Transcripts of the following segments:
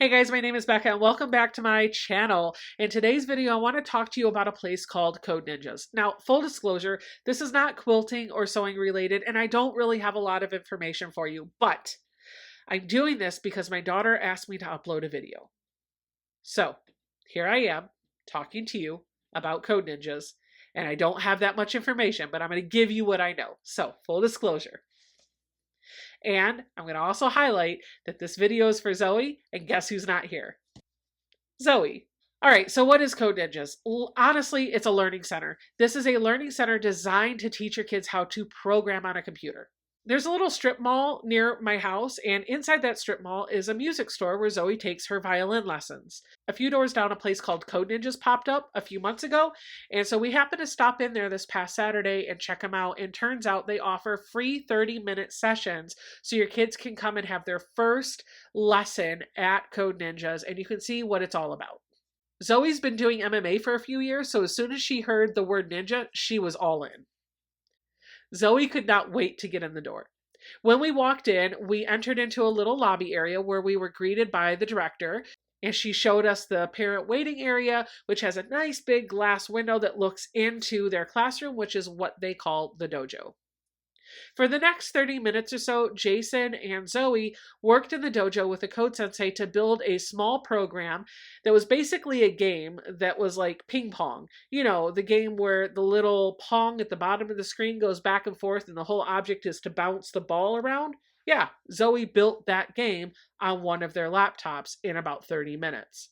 Hey guys, my name is Becca and welcome back to my channel. In today's video, I want to talk to you about a place called Code Ninjas. Now, full disclosure, this is not quilting or sewing related, and I don't really have a lot of information for you, but I'm doing this because my daughter asked me to upload a video. So here I am talking to you about Code Ninjas, and I don't have that much information, but I'm going to give you what I know. So full disclosure. And I'm going to also highlight that this video is for Zoe, and guess who's not here? Zoe. All right, so what is Code Ninjas? Honestly, it's a learning center. This is a learning center designed to teach your kids how to program on a computer. There's a little strip mall near my house, and inside that strip mall is a music store where Zoe takes her violin lessons. A few doors down, a place called Code Ninjas popped up a few months ago, and so we happened to stop in there this past Saturday and check them out, and turns out they offer free 30-minute sessions so your kids can come and have their first lesson at Code Ninjas, and you can see what it's all about. Zoe's been doing MMA for a few years, so as soon as she heard the word ninja, she was all in. Zoe could not wait to get in the door. When we walked in, we entered into a little lobby area where we were greeted by the director, and she showed us the parent waiting area, which has a nice big glass window that looks into their classroom, which is what they call the dojo. For the next 30 minutes or so, Jason and Zoe worked in the dojo with a code sensei to build a small program that was basically a game that was like ping pong. You know, the game where the little pong at the bottom of the screen goes back and forth and the whole object is to bounce the ball around. Yeah, Zoe built that game on one of their laptops in about 30 minutes.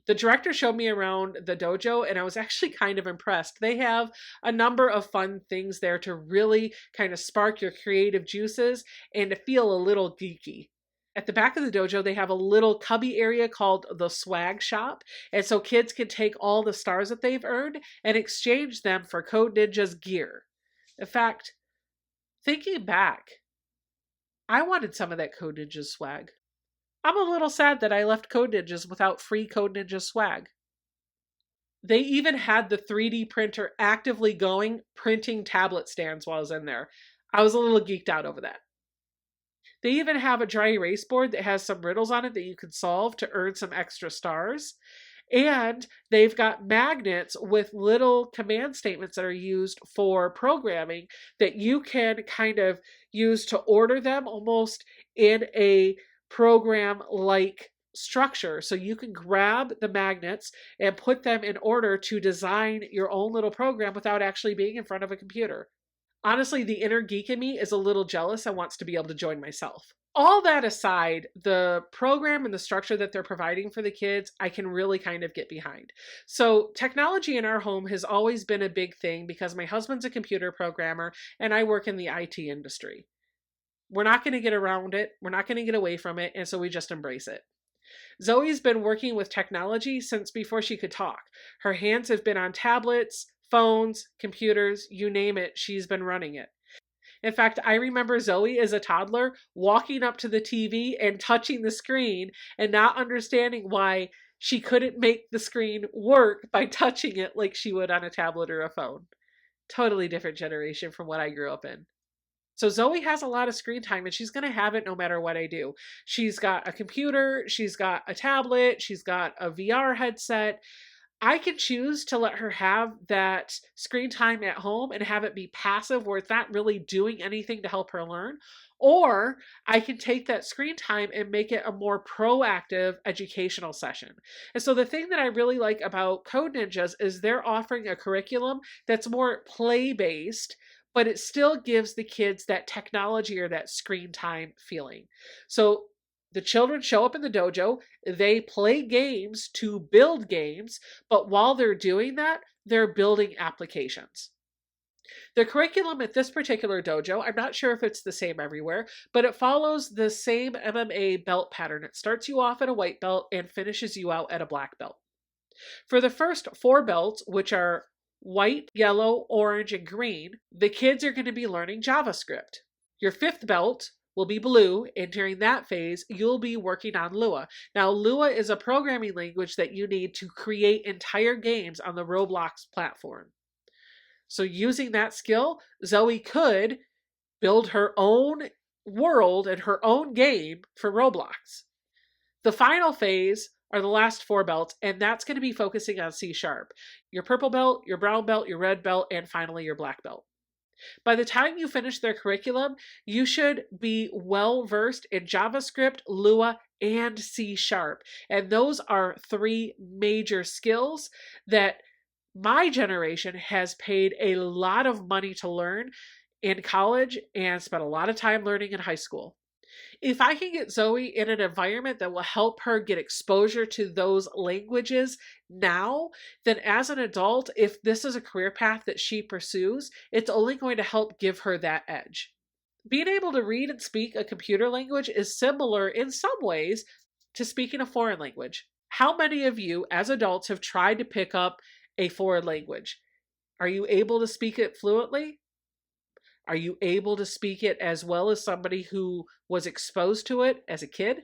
The director showed me around the dojo and I was actually kind of impressed. They have a number of fun things there to really kind of spark your creative juices and to feel a little geeky. At the back of the dojo, they have a little cubby area called the swag shop. And so kids can take all the stars that they've earned and exchange them for Code Ninja's gear. In fact, thinking back, I wanted some of that Code Ninja swag. I'm a little sad that I left Code Ninjas without free Code Ninja swag. They even had the 3D printer actively going, printing tablet stands while I was in there. I was a little geeked out over that. They even have a dry erase board that has some riddles on it that you can solve to earn some extra stars. And they've got magnets with little command statements that are used for programming that you can kind of use to order them almost in a program-like structure. So you can grab the magnets and put them in order to design your own little program without actually being in front of a computer. Honestly, the inner geek in me is a little jealous and wants to be able to join myself. All that aside, the program and the structure that they're providing for the kids, I can really kind of get behind. So technology in our home has always been a big thing because my husband's a computer programmer and I work in the IT industry. We're not going to get around it. We're not going to get away from it. And so we just embrace it. Zoe's been working with technology since before she could talk. Her hands have been on tablets, phones, computers, you name it, she's been running it. In fact, I remember Zoe as a toddler walking up to the TV and touching the screen and not understanding why she couldn't make the screen work by touching it like she would on a tablet or a phone. Totally different generation from what I grew up in. So Zoe has a lot of screen time and she's going to have it no matter what I do. She's got a computer, she's got a tablet, she's got a VR headset. I can choose to let her have that screen time at home and have it be passive where it's not really doing anything to help her learn. Or I can take that screen time and make it a more proactive educational session. And so the thing that I really like about Code Ninjas is they're offering a curriculum that's more play-based, but it still gives the kids that technology or that screen time feeling. So the children show up in the dojo, they play games to build games, but while they're doing that, they're building applications. The curriculum at this particular dojo, I'm not sure if it's the same everywhere, but it follows the same MMA belt pattern. It starts you off at a white belt and finishes you out at a black belt. For the first 4 belts, which are white, yellow, orange, and green, the kids are going to be learning JavaScript. Your 5th belt will be blue, and during that phase, you'll be working on Lua. Now, Lua is a programming language that you need to create entire games on the Roblox platform. So using that skill, Zoe could build her own world and her own game for Roblox. The final phase are the last 4 belts, and that's going to be focusing on C sharp. Your purple belt, your brown belt, your red belt, and finally your black belt. By the time you finish their curriculum, you should be well versed in JavaScript, Lua, and C sharp. And those are 3 major skills that my generation has paid a lot of money to learn in college and spent a lot of time learning in high school. If I can get Zoey in an environment that will help her get exposure to those languages now, then as an adult, if this is a career path that she pursues, it's only going to help give her that edge. Being able to read and speak a computer language is similar in some ways to speaking a foreign language. How many of you as adults have tried to pick up a foreign language? Are you able to speak it fluently? Are you able to speak it as well as somebody who was exposed to it as a kid?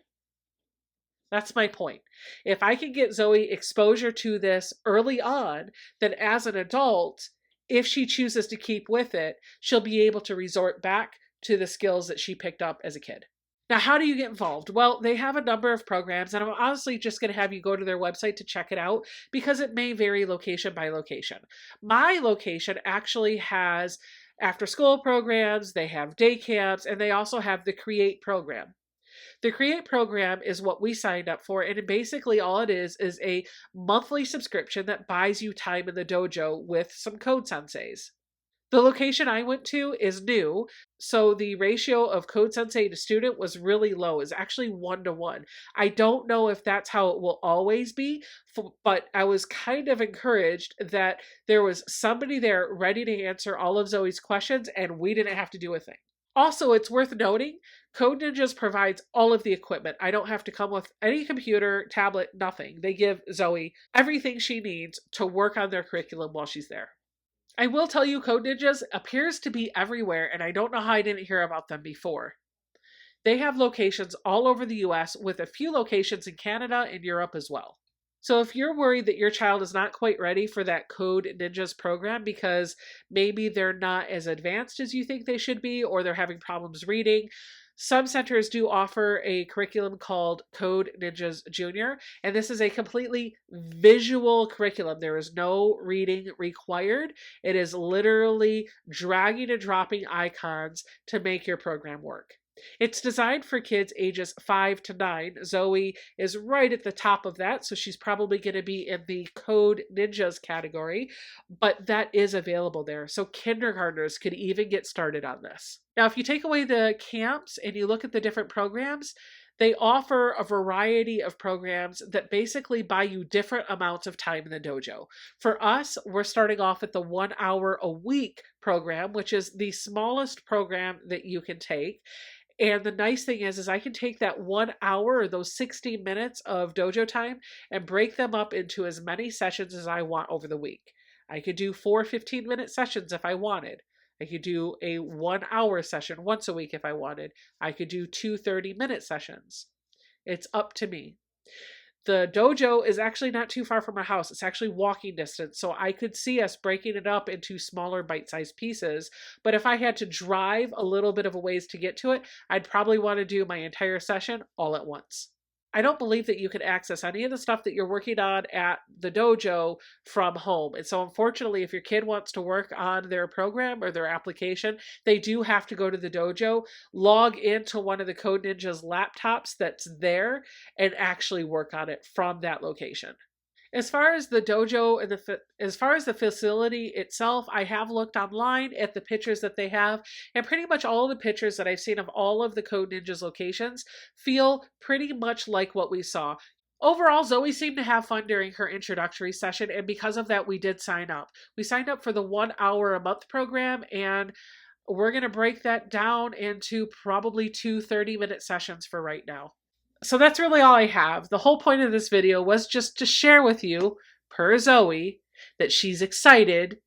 That's my point. If I can get Zoey exposure to this early on, then as an adult, if she chooses to keep with it, she'll be able to resort back to the skills that she picked up as a kid. Now, how do you get involved? Well, they have a number of programs, and I'm honestly just going to have you go to their website to check it out because it may vary location by location. My location actually has after school programs, they have day camps, and they also have the Create program. The Create program is what we signed up for, and basically all it is a monthly subscription that buys you time in the dojo with some code senseis. The location I went to is new, so the ratio of code sensei to student was really low. It's actually 1-to-1. I don't know if that's how it will always be, but I was kind of encouraged that there was somebody there ready to answer all of Zoey's questions, and we didn't have to do a thing. Also, it's worth noting, Code Ninjas provides all of the equipment. I don't have to come with any computer, tablet, nothing. They give Zoey everything she needs to work on their curriculum while she's there. I will tell you, Code Ninjas appears to be everywhere, and I don't know how I didn't hear about them before. They have locations all over the US with a few locations in Canada and Europe as well. So if you're worried that your child is not quite ready for that Code Ninjas program because maybe they're not as advanced as you think they should be, or they're having problems reading, some centers do offer a curriculum called Code Ninjas Junior, and this is a completely visual curriculum. There is no reading required. It is literally dragging and dropping icons to make your program work. It's designed for kids ages 5 to 9. Zoey is right at the top of that, so she's probably going to be in the Code Ninjas category, but that is available there. So kindergartners could even get started on this. Now, if you take away the camps and you look at the different programs, they offer a variety of programs that basically buy you different amounts of time in the dojo. For us, we're starting off at the 1 hour a week program, which is the smallest program that you can take. And the nice thing is I can take that 1 hour or those 60 minutes of dojo time and break them up into as many sessions as I want over the week. I could do 4 15-minute sessions if I wanted. I could do a 1 hour session once a week if I wanted. I could do 2 30-minute sessions. It's up to me. The dojo is actually not too far from our house. It's actually walking distance, so I could see us breaking it up into smaller bite-sized pieces. But if I had to drive a little bit of a ways to get to it, I'd probably want to do my entire session all at once. I don't believe that you can access any of the stuff that you're working on at the dojo from home. And so unfortunately, if your kid wants to work on their program or their application, they do have to go to the dojo, log into one of the Code Ninjas laptops that's there, and actually work on it from that location. As far as the dojo and as far as the facility itself, I have looked online at the pictures that they have, and pretty much all of the pictures that I've seen of all of the Code Ninjas locations feel pretty much like what we saw. Overall, Zoey seemed to have fun during her introductory session, and because of that, we did sign up. We signed up for the 1 hour a month program, and we're going to break that down into probably 2 30-minute sessions for right now. So that's really all I have. The whole point of this video was just to share with you, per Zoey, that she's excited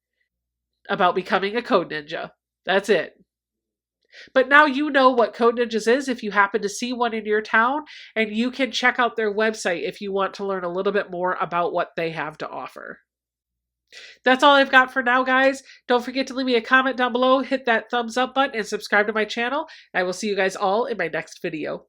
about becoming a Code Ninja. That's it. But now you know what Code Ninjas is if you happen to see one in your town, and you can check out their website if you want to learn a little bit more about what they have to offer. That's all I've got for now, guys. Don't forget to leave me a comment down below, hit that thumbs up button, and subscribe to my channel. I will see you guys all in my next video.